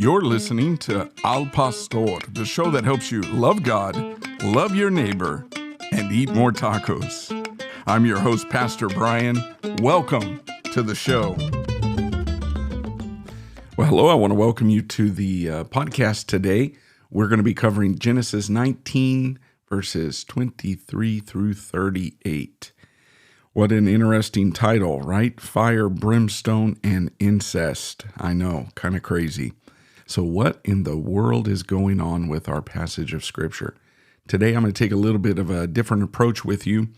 You're listening to Al Pastor, the show that helps you love God, love your neighbor, and eat more tacos. I'm your host, Pastor Brian. Welcome to the show. Well, hello. I want to welcome you to the podcast today. We're going to be covering Genesis 19, verses 23 through 38. What an interesting title, right? Fire, brimstone, and incest. I know, kind of crazy. So what in the world is going on with our passage of Scripture? Today, I'm going to take a little bit of a different approach with you.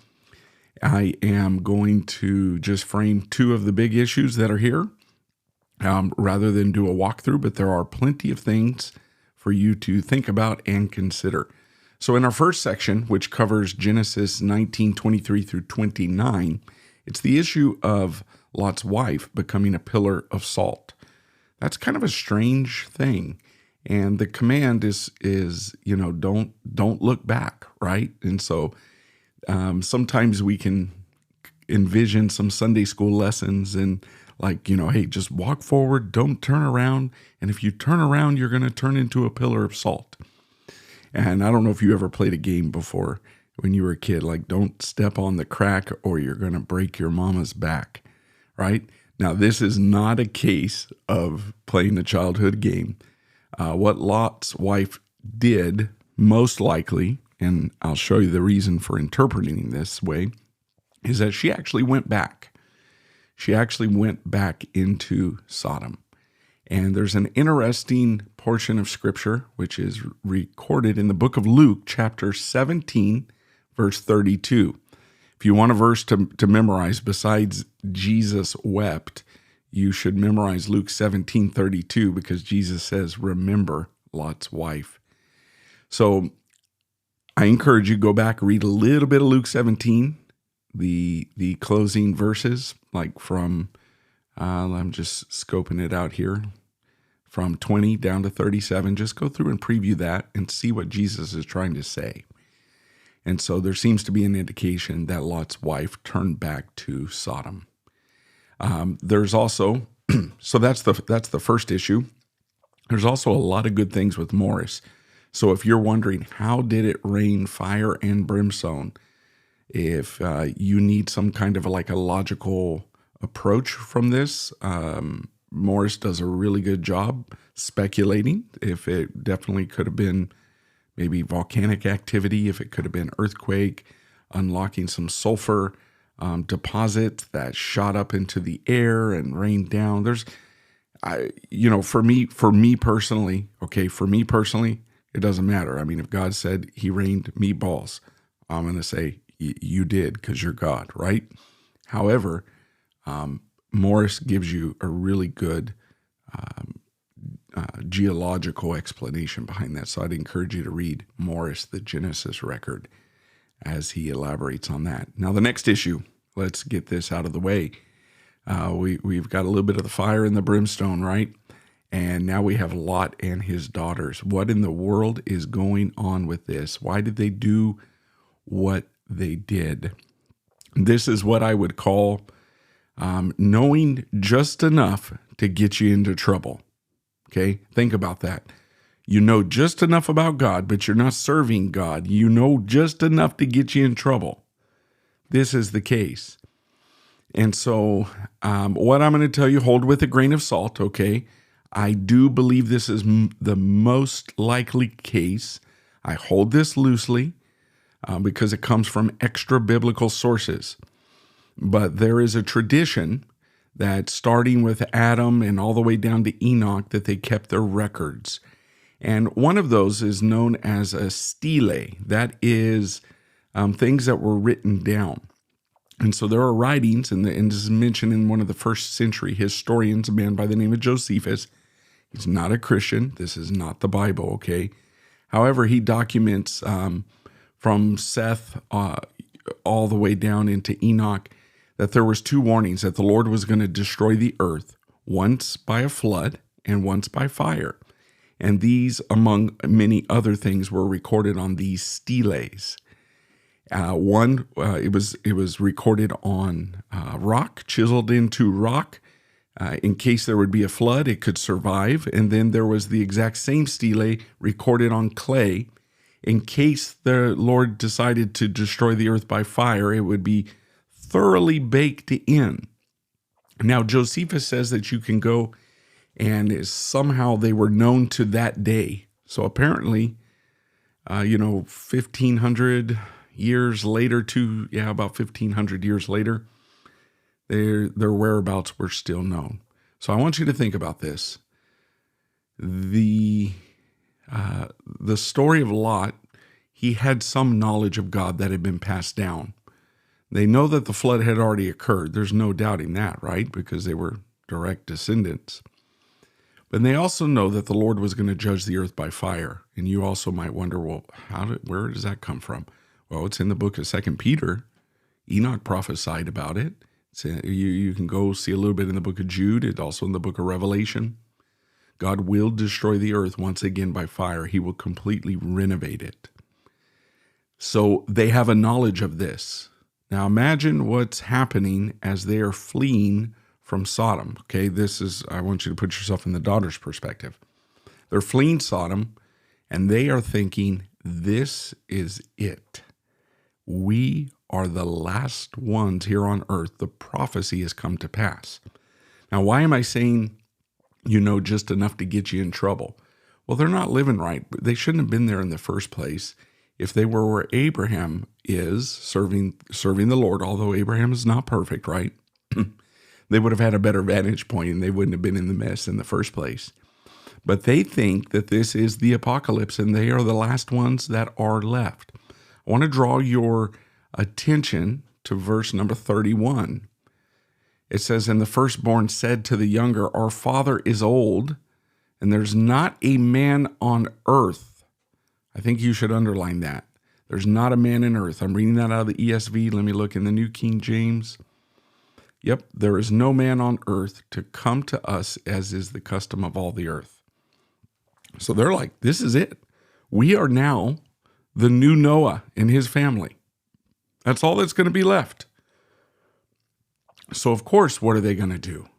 I am going to just frame two of the big issues that are here rather than do a walkthrough, but there are plenty of things for you to think about and consider. So in our first section, which covers Genesis 19:23 through 29, it's the issue of Lot's wife becoming a pillar of salt. That's kind of a strange thing. And the command is don't look back, right? And so sometimes we can envision some Sunday school lessons and hey, just walk forward, don't turn around. And if you turn around, you're going to turn into a pillar of salt. And I don't know if you ever played a game before when you were a kid, like don't step on the crack or you're going to break your mama's back, right? Now, this is not a case of playing a childhood game. What Lot's wife did, most likely, and I'll show you the reason for interpreting this way, is that she actually went back. She actually went back into Sodom. And there's an interesting portion of Scripture, which is recorded in the book of Luke, chapter 17, verse 32. If you want a verse to memorize besides Jesus wept, you should memorize Luke 17:32 because Jesus says, remember Lot's wife. So I encourage you to go back, read a little bit of Luke 17, the closing verses, like from, I'm just scoping it out here, from 20 down to 37. Just go through and preview that and see what Jesus is trying to say. And so there seems to be an indication that Lot's wife turned back to Sodom. There's also, so that's the first issue. There's also a lot of good things with Morris. So if you're wondering, how did it rain fire and brimstone? If you need some kind of a logical approach from this, Morris does a really good job speculating if it definitely could have been maybe volcanic activity, if it could have been earthquake, unlocking some sulfur deposits that shot up into the air and rained down. For me personally, it doesn't matter. I mean, if God said he rained meatballs, I'm going to say you did because you're God, right? However, Morris gives you a really good geological explanation behind that. So I'd encourage you to read Morris, the Genesis record, as he elaborates on that. Now, the next issue, let's get this out of the way. We've got a little bit of the fire and the brimstone, right? And now we have Lot and his daughters. What in the world is going on with this? Why did they do what they did? This is what I would call knowing just enough to get you into trouble. Okay, think about that. You know just enough about God, but you're not serving God. You know just enough to get you in trouble. This is the case. And so what I'm going to tell you, hold with a grain of salt, okay? I do believe this is the most likely case. I hold this loosely because it comes from extra biblical sources. But there is a tradition that starting with Adam and all the way down to Enoch, that they kept their records. And one of those is known as a stele. That is things that were written down. And so there are writings, and this is mentioned in one of the first century historians, a man by the name of Josephus. He's not a Christian. This is not the Bible, okay? However, he documents from Seth all the way down into Enoch that there was two warnings that the Lord was going to destroy the earth, once by a flood and once by fire. And these, among many other things, were recorded on these steles. It was recorded on rock, chiseled into rock, In case there would be a flood, it could survive. And then there was the exact same stele recorded on clay. In case the Lord decided to destroy the earth by fire, it would be thoroughly baked in. Now, Josephus says that you can go and somehow they were known to that day. So apparently, 1,500 years later about 1,500 years later, their whereabouts were still known. So I want you to think about this. The story of Lot, he had some knowledge of God that had been passed down. They know that the flood had already occurred. There's no doubting that, right? Because they were direct descendants. But they also know that the Lord was going to judge the earth by fire. And you also might wonder, well, where does that come from? Well, it's in the book of 2 Peter. Enoch prophesied about it. You can go see a little bit in the book of Jude. It's also in the book of Revelation. God will destroy the earth once again by fire. He will completely renovate it. So they have a knowledge of this. Now imagine what's happening as they are fleeing from Sodom. Okay, I want you to put yourself in the daughter's perspective. They're fleeing Sodom, and they are thinking, this is it. We are the last ones here on earth. The prophecy has come to pass. Now, why am I saying, just enough to get you in trouble? Well, they're not living right. They shouldn't have been there in the first place. If they were where Abraham is, serving the Lord, although Abraham is not perfect, right? They would have had a better vantage point and they wouldn't have been in the mess in the first place. But they think that this is the apocalypse and they are the last ones that are left. I want to draw your attention to verse number 31. It says, and the firstborn said to the younger, our father is old, and there's not a man on earth. I think you should underline that. There's not a man in earth. I'm reading that out of the ESV. Let me look in the New King James. Yep, there is no man on earth to come to us as is the custom of all the earth. So they're like, this is it. We are now the new Noah and his family. That's all that's going to be left. So of course, what are they going to do?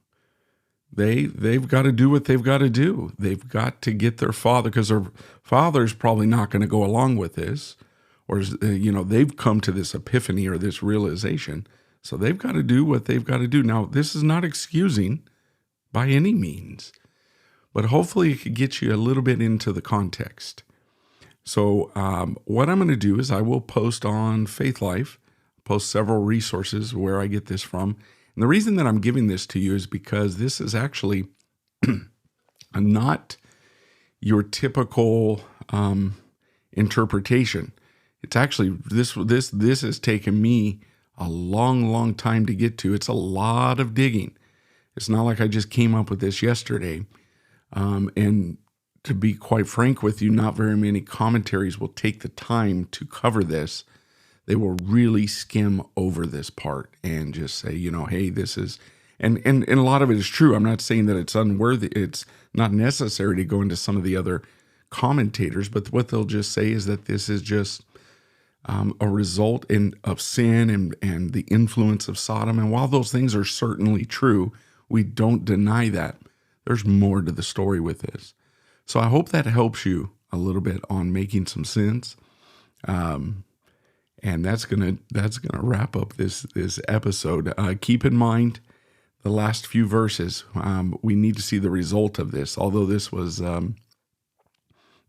They've got to do what they've got to do. They've got to get their father, because their father's probably not going to go along with this. Or, they've come to this epiphany or this realization. So they've got to do what they've got to do. Now, this is not excusing by any means, but hopefully it could get you a little bit into the context. So what I'm going to do is I will post on Faith Life, post several resources where I get this from. And the reason that I'm giving this to you is because this is actually not your typical interpretation. It's actually, this has taken me a long, long time to get to. It's a lot of digging. It's not like I just came up with this yesterday. And to be quite frank with you, not very many commentaries will take the time to cover this. They will really skim over this part and just say, hey, this is, and a lot of it is true. I'm not saying that it's unworthy. It's not necessary to go into some of the other commentators, but what they'll just say is that this is just a result of sin and the influence of Sodom. And while those things are certainly true, we don't deny that. There's more to the story with this. So I hope that helps you a little bit on making some sense. And that's gonna wrap up this episode. Keep in mind the last few verses. We need to see the result of this. Although this was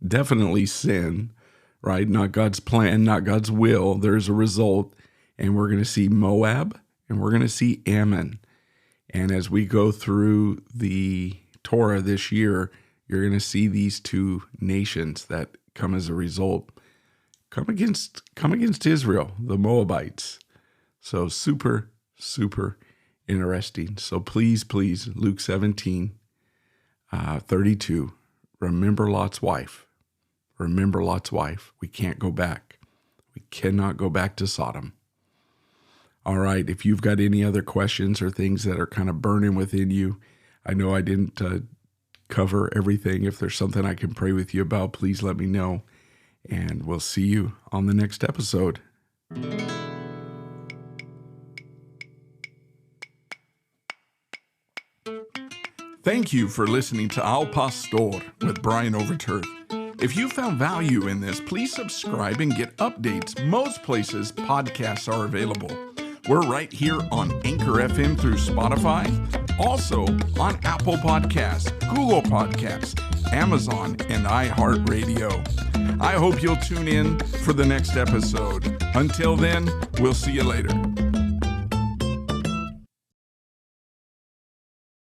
definitely sin, right? Not God's plan, not God's will. There's a result, and we're going to see Moab and we're going to see Ammon. And as we go through the Torah this year, you're going to see these two nations that come as a result come against Israel, the Moabites. So super, super interesting. So please, Luke 17, 32, remember Lot's wife. Remember Lot's wife. We can't go back. We cannot go back to Sodom. All right, if you've got any other questions or things that are kind of burning within you, I know I didn't cover everything. If there's something I can pray with you about, please let me know. And we'll see you on the next episode. Thank you for listening to Al Pastor with Brian Overturf. If you found value in this, please subscribe and get updates. Most places podcasts are available. We're right here on Anchor FM through Spotify, also on Apple Podcasts, Google Podcasts, Amazon, and iHeartRadio. I hope you'll tune in for the next episode. Until then, we'll see you later.